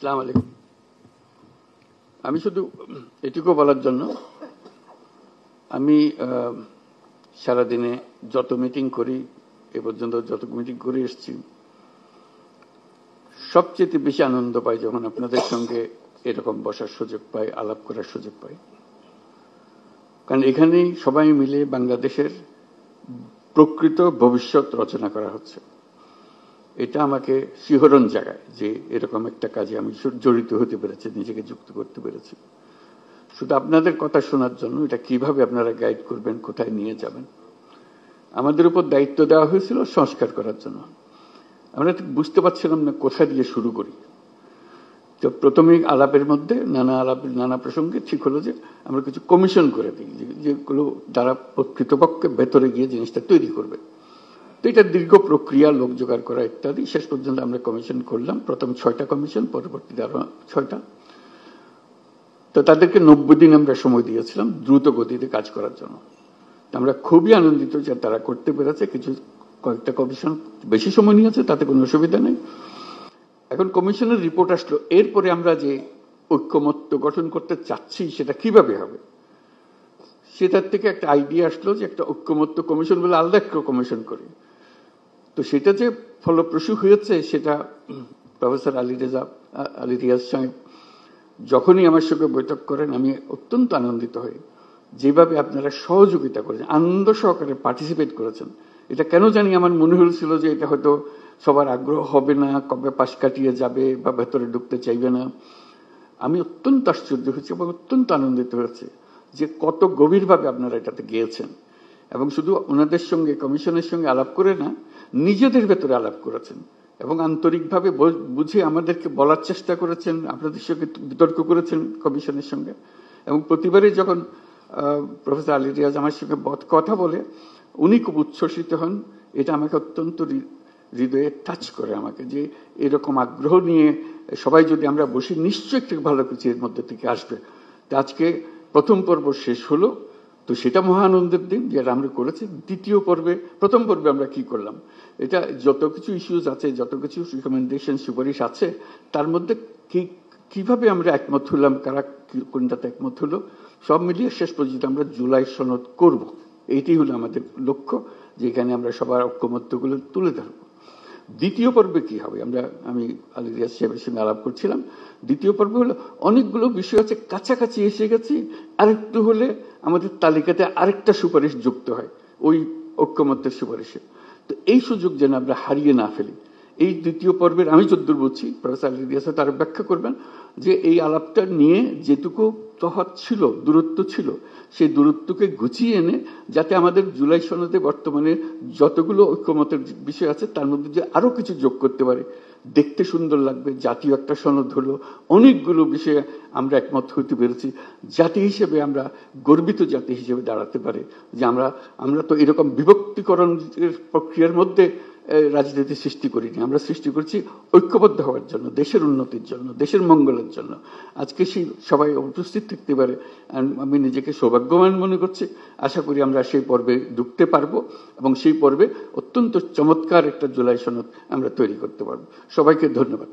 আসসালামু আলাইকুম। আমি শুধু এটুকু বলার জন্য, আমি সারাদিনে যত মিটিং করি, এ পর্যন্ত যত মিটিং করে এসেছি, সবচেয়ে বেশি আনন্দ পাই যখন আপনাদের সঙ্গে এরকম বসার সুযোগ পাই, আলাপ করার সুযোগ পাই। কারণ এখানেই সবাই মিলে বাংলাদেশের প্রকৃত ভবিষ্যৎ রচনা করা হচ্ছে। এটা আমাকে শিহরণ জাগায় যে এরকম একটা কাজে আমি জড়িত হতে পেরেছি, নিজেকে যুক্ত করতে পেরেছি। শুধু আপনাদের কথা শোনার জন্য, এটা কিভাবে আপনারা গাইড করবেন, কোথায় নিয়ে যাবেন। আমাদের উপর দায়িত্ব দেওয়া হয়েছিল সংস্কার করার জন্য। আমরা ঠিক বুঝতে পারছিলাম না কোথা দিয়ে শুরু করি। তো প্রথমেই আলাপের মধ্যে নানা প্রসঙ্গে ঠিক হলো যে আমরা কিছু কমিশন করে দিই, যেগুলো দ্বারা প্রকৃতপক্ষে ভেতরে গিয়ে জিনিসটা তৈরি করবে। তো এটা দীর্ঘ প্রক্রিয়া, লোক জোগাড় করা ইত্যাদি। শেষ পর্যন্ত আমরা কমিশন করলাম, প্রথম 6টা কমিশন, পরবর্তীতে আরো 6টা। তো তাদেরকে 90 দিন আমরা সময় দিয়েছিলাম দ্রুত গতিতে কাজ করার জন্য। আমরা খুবই আনন্দিত যে তারা করতে পেরেছে। কয়েকটা কমিশন বেশি সময় নিয়েছে, তাতে কোনো অসুবিধা নেই। এখন কমিশনের রিপোর্ট আসলো, এরপরে আমরা যে ঐক্যমত্য গঠন করতে চাচ্ছি সেটা কিভাবে হবে, সেটার থেকে একটা আইডিয়া আসলো যে একটা ঐক্যমত্য কমিশন বলে আলাদা একটা কমিশন করি। তো সেটা যে ফলপ্রসূ হয়েছে সেটা প্রফেসর আলী রিয়াজ সাহেব যখনই আমার সঙ্গে বৈঠক করেন, আমি অত্যন্ত আনন্দিত হই যেভাবে আপনারা সহযোগিতা করেছেন, আনন্দ সহকারে পার্টিসিপেট করেছেন। এটা কেন জানি আমার মনে হয়েছিল যে এটা হয়তো সবার আগ্রহ হবে না, কবে পাশ কাটিয়ে যাবে বা ভেতরে ঢুকতে চাইবে না। আমি অত্যন্ত আশ্চর্য হয়েছি এবং অত্যন্ত আনন্দিত হয়েছে যে কত গভীরভাবে আপনারা এটাতে গিয়েছেন। এবং শুধু ওনাদের সঙ্গে, কমিশনের সঙ্গে আলাপ করে না, নিজেদের ভেতরে আলাপ করেছেন এবং আন্তরিকভাবে বুঝে আমাদেরকে বলার চেষ্টা করেছেন, আপনাদের সঙ্গে বিতর্ক করেছেন কমিশনের সঙ্গে। এবং প্রতিবারই যখন প্রফেসর আলী রিয়াজ আমার সঙ্গে কথা বলে, উনি খুব উচ্ছ্বসিত হন। এটা আমাকে অত্যন্ত হৃদয়ে টাচ করে আমাকে, যে এরকম আগ্রহ নিয়ে সবাই যদি আমরা বসি, নিশ্চয়ই একটু ভালো কিছু এর মধ্যে থেকে আসবে। তো আজকে প্রথম পর্ব শেষ হলো, তো সেটা মহানন্দের দিন যেটা আমরা করেছি। দ্বিতীয় পর্বে, প্রথম পর্বে আমরা কি করলাম, এটা যত কিছু ইস্যুজ আছে, যত কিছু রিকমেন্ডেশন, সুপারিশ আছে, তার মধ্যে কিভাবে আমরা একমত হলাম, কারা কোনটাতে একমত হলো, সব মিলিয়ে শেষ পর্যন্ত আমরা জুলাই সনদ করব। এইটাই হলো আমাদের লক্ষ্য, যেখানে আমরা সবার ঐক্যমত্যগুলো তুলে ধরব। দ্বিতীয় পর্বে কি হবে, আমি আলী রিয়াজ সাহেবের সঙ্গে আলাপ করছিলাম। দ্বিতীয় পর্ব হলো অনেকগুলো বিষয় আছে, কাছাকাছি এসে গেছি, আরেকটু হলে আমাদের তালিকাতে আরেকটা সুপারিশ যুক্ত হয় ওই ঐক্যমত্যের সুপারিশে। তো এই সুযোগ যেন আমরা হারিয়ে না ফেলি। এই দ্বিতীয় পর্বের আমি যদ্দূর বুঝছি, প্রফেসর আলী রিয়াজ তার ব্যাখ্যা করবেন যে এই আলাপটা নিয়ে যেটুকু তফাৎ ছিল, দূরত্ব ছিল, সেই দূরত্বকে গুছিয়ে এনে যাতে আমাদের জুলাই সনদে বর্তমানে যতগুলো ঐক্যমতের বিষয় আছে তার মধ্যে যে আরো কিছু যোগ করতে পারে, দেখতে সুন্দর লাগবে, জাতীয় একটা সনদ হলো, অনেকগুলো বিষয়ে আমরা একমত হতে পেরেছি, জাতি হিসেবে আমরা গর্বিত জাতি হিসেবে দাঁড়াতে পারে। যে আমরা তো এরকম বিভক্তিকরণের প্রক্রিয়ার মধ্যে রাজনীতি সৃষ্টি করিনি, আমরা সৃষ্টি করছি ঐক্যবদ্ধ হওয়ার জন্য, দেশের উন্নতির জন্য, দেশের মঙ্গলের জন্য। আজকে সেই সবাই উপস্থিত থাকতে পারে, আমি নিজেকে সৌভাগ্যবান মনে করছি। আশা করি আমরা সেই পর্বে ঢুকতে পারবো এবং সেই পর্বে অত্যন্ত চমৎকার একটা জুলাই সনদ আমরা তৈরি করতে পারবো। সবাইকে ধন্যবাদ।